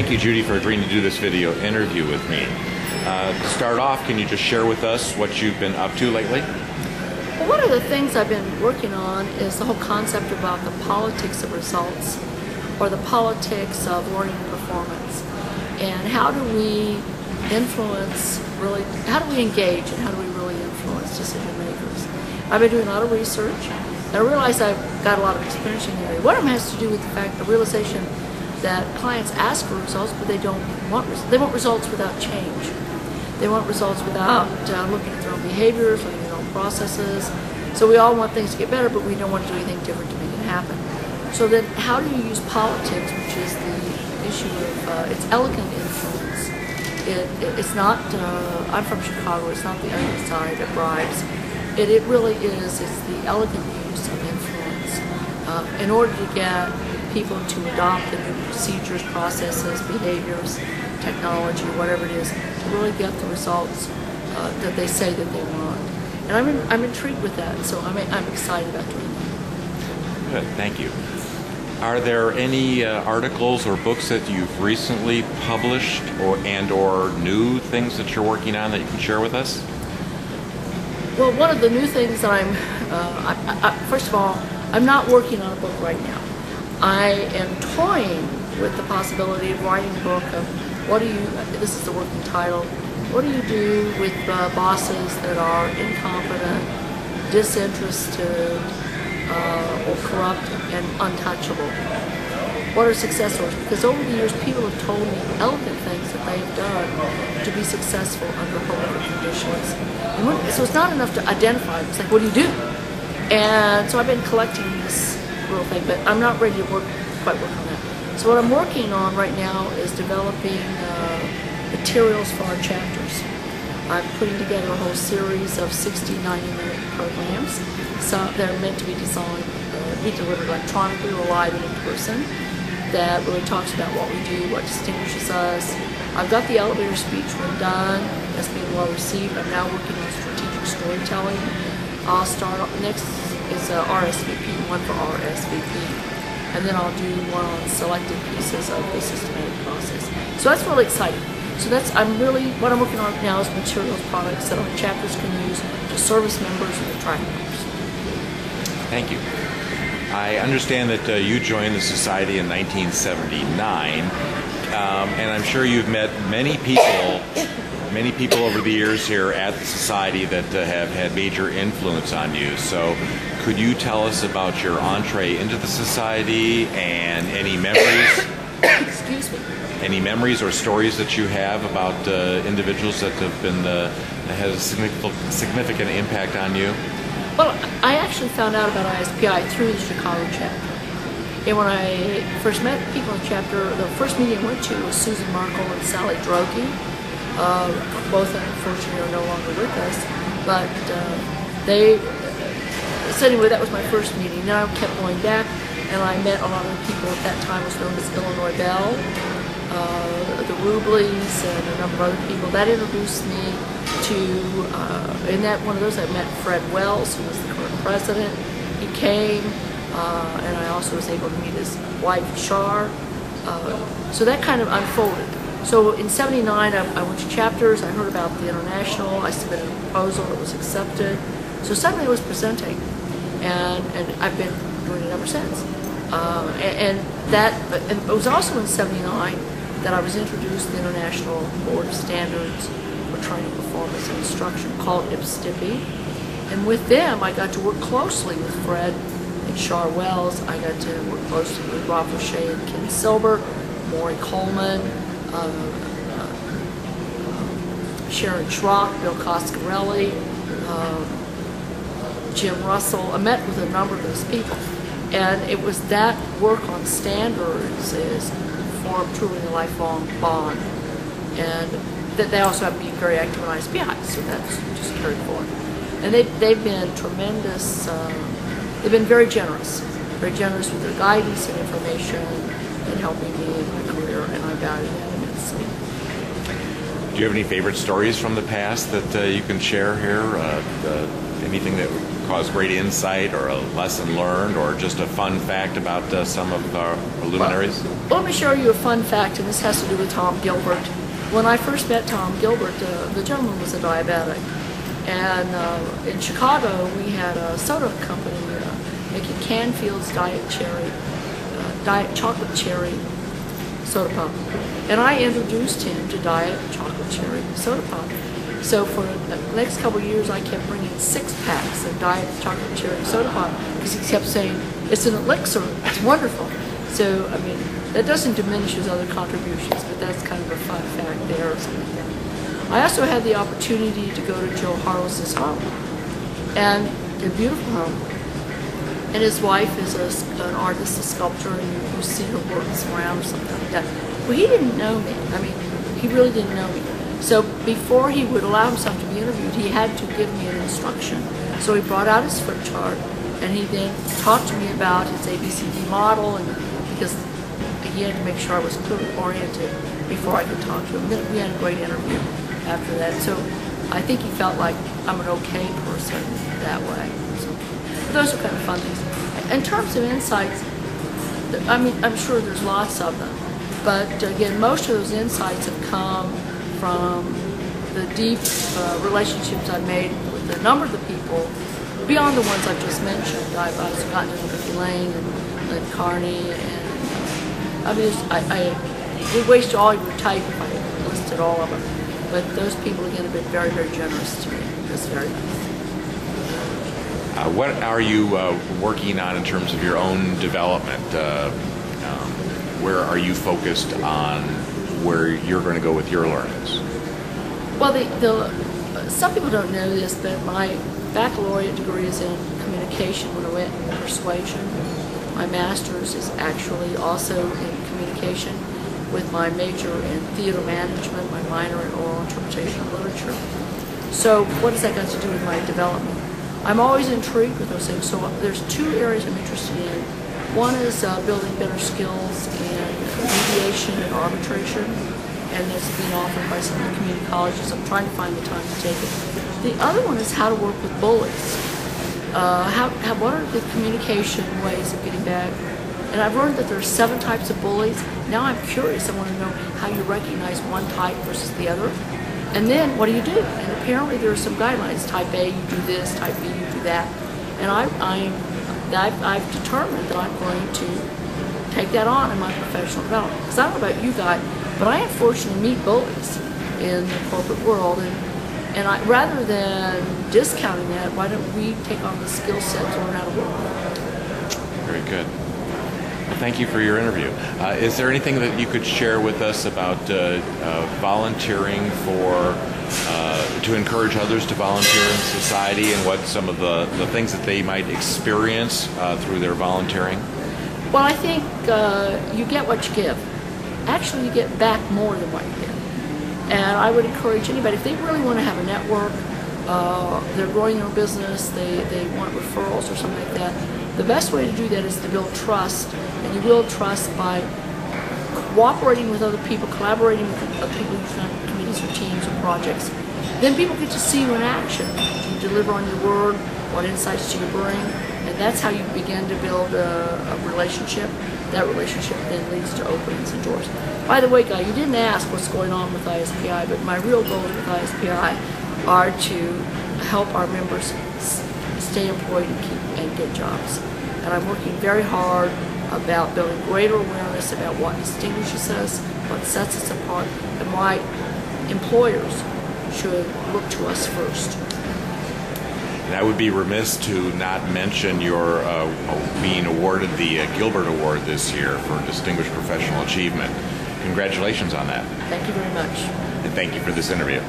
Thank you, Judy, for agreeing to do this video interview with me. To start off, can you just share with us what you've been up to lately? Well, one of the things I've been working on is the whole concept about the politics of results, or the politics of learning and performance. And how do we influence, really, how do we engage and how do we really influence decision makers? I've been doing a lot of research, and I realize I've got a lot of experience in the area. One of them has to do with the realization that clients ask for results, but they don't want they want results without change. They want results without looking at their own behaviors, looking at their own processes. So we all want things to get better, but we don't want to do anything different to make it happen. So then how do you use politics, which is the issue of it's elegant influence. It's not, I'm from Chicago, it's not the ugly side that bribes. It really is, it's the elegant use of influence in order to get people to adopt the new procedures, processes, behaviors, technology, whatever it is, to really get the results that they say that they want. And I'm intrigued with that, so I'm excited about doing that. Good, thank you. Are there any articles or books that you've recently published or new things that you're working on that you can share with us? Well, one of the new things that first of all, I'm not working on a book right now. I am toying with the possibility of writing a book of this is the working title, what do you do with bosses that are incompetent, disinterested, or corrupt and untouchable? What are success stories? Because over the years, people have told me elegant things that they have done to be successful under horrific conditions. And so it's not enough to identify. It's like, what do you do? And so I've been collecting this little thing, but I'm not ready to quite work on that. So what I'm working on right now is developing materials for our chapters. I'm putting together a whole series of 60 90-minute programs. So they're meant to be designed, be delivered electronically or live and in person. That really talks about what we do, what distinguishes us. I've got the elevator speech one done. That's being well received. I'm now working on strategic storytelling. I'll start next is RSVP, one for RSVP, and then I'll do one on selected pieces of the systematic process. So that's really exciting. So what I'm working on now is materials, products that our chapters can use to service members and attract members. Thank you. I understand that you joined the Society in 1979, and I'm sure you've met many people over the years here at the Society that have had major influence on you. So could you tell us about your entree into the Society and any memories? Excuse me. Any memories or stories that you have about individuals that have been that had a significant impact on you? Well, I actually found out about ISPI through the Chicago chapter. And when I first met people in the chapter, the first meeting I went to was Susan Markle and Sally Droege. Both unfortunately are no longer with us, but so anyway, that was my first meeting. Then I kept going back, and I met a lot of people at that time was known as Illinois Bell, the Rubleys, and a number of other people. That introduced me to, in that one of those I met Fred Wells, who was the current president. He came, and I also was able to meet his wife, Shar. So that kind of unfolded. So in '79, I went to chapters, I heard about the international, I submitted a proposal that was accepted. So suddenly I was presenting, and I've been doing it ever since. And it was also in '79 that I was introduced to the International Board of Standards for Training, Performance, and Instruction, called IPSTIPI. And with them, I got to work closely with Fred and Shar Wells. I got to work closely with Rob Roche and Ken Silber, Maury Coleman, Sharon Schrock, Bill Coscarelli, Jim Russell. I met with a number of those people. And it was that work on standards is formed truly a lifelong bond. And that they also have to be very active on ISPI, so that's just carried forward. And they've been tremendous, they've been very generous with their guidance and information and helping me in my career, and I value that immensely. Do you have any favorite stories from the past that you can share here? Anything that caused great insight or a lesson learned or just a fun fact about some of our luminaries? Well, let me share you a fun fact, and this has to do with Tom Gilbert. When I first met Tom Gilbert, the gentleman was a diabetic. And in Chicago, we had a soda company making Canfield's Diet Chocolate Cherry Soda Pop. And I introduced him to Diet Chocolate Cherry Soda Pop. So for the next couple of years, I kept bringing 6-packs of Diet Chocolate Cherry Soda Pop because he kept saying, it's an elixir, it's wonderful. So, I mean, that doesn't diminish his other contributions, but that's kind of a fun fact there or something like that. I also had the opportunity to go to Joe Harless's home, and a beautiful home. And his wife is an artist, a sculptor, and you see her works around or something like that. Well, he didn't know me. I mean, he really didn't know me. So before he would allow himself to be interviewed, he had to give me an instruction. So he brought out his flip chart, and he then talked to me about his ABCD model, and because he had to make sure I was clearly oriented before I could talk to him. We had a great interview after that. So I think he felt like I'm an okay person that way. So those are kind of fun things. In terms of insights, I mean, I'm sure there's lots of them. But again, most of those insights have come from the deep relationships I've made with a number of the people, beyond the ones I've just mentioned. I've gotten to know Vicki Lane and Lynn Carney, and I mean, I would waste all your type if I listed all of them. But those people, again, have been very, very generous to me. It's very nice. What are you working on in terms of your own development? Where are you focused on where you're going to go with your learnings? Well, some people don't know this, but my baccalaureate degree is in communication when I went in persuasion. My master's is actually also in communication, with my major in theater management, my minor in oral interpretation of literature. So what has that got to do with my development? I'm always intrigued with those things. So there's 2 areas I'm interested in. One is building better skills in mediation and arbitration, and that's being offered by some of the community colleges. I'm trying to find the time to take it. The other one is how to work with bullies. What are the communication ways of getting back? And I've learned that there are 7 types of bullies. Now I'm curious. I want to know how you recognize one type versus the other. And then what do you do? And apparently there are some guidelines. Type A, you do this. Type B, you do that. And I've determined that I'm going to take that on in my professional development. Because I don't know about you guys, but I unfortunately meet bullies in the corporate world. And rather than discounting that, why don't we take on the skill set to learn how to work with it? Very good. Well, thank you for your interview. Is there anything that you could share with us about volunteering to encourage others to volunteer in society, and what some of the things that they might experience through their volunteering? Well, I think you get what you give. Actually, you get back more than what you give. And I would encourage anybody, if they really want to have a network, they're growing their business, they want referrals or something like that, the best way to do that is to build trust. And you build trust by cooperating with other people, collaborating with other people who've done committees or teams or projects. Then people get to see you in action. You deliver on your word, what insights do you bring, and that's how you begin to build a relationship. That relationship then leads to openings and doors. By the way, Guy, you didn't ask what's going on with ISPI, but my real goals with ISPI are to help our members stay employed and get jobs. And I'm working very hard about building greater awareness about what distinguishes us, what sets us apart, and why employers should look to us first. And I would be remiss to not mention your being awarded the Gilbert Award this year for Distinguished Professional Achievement. Congratulations on that. Thank you very much. And thank you for this interview.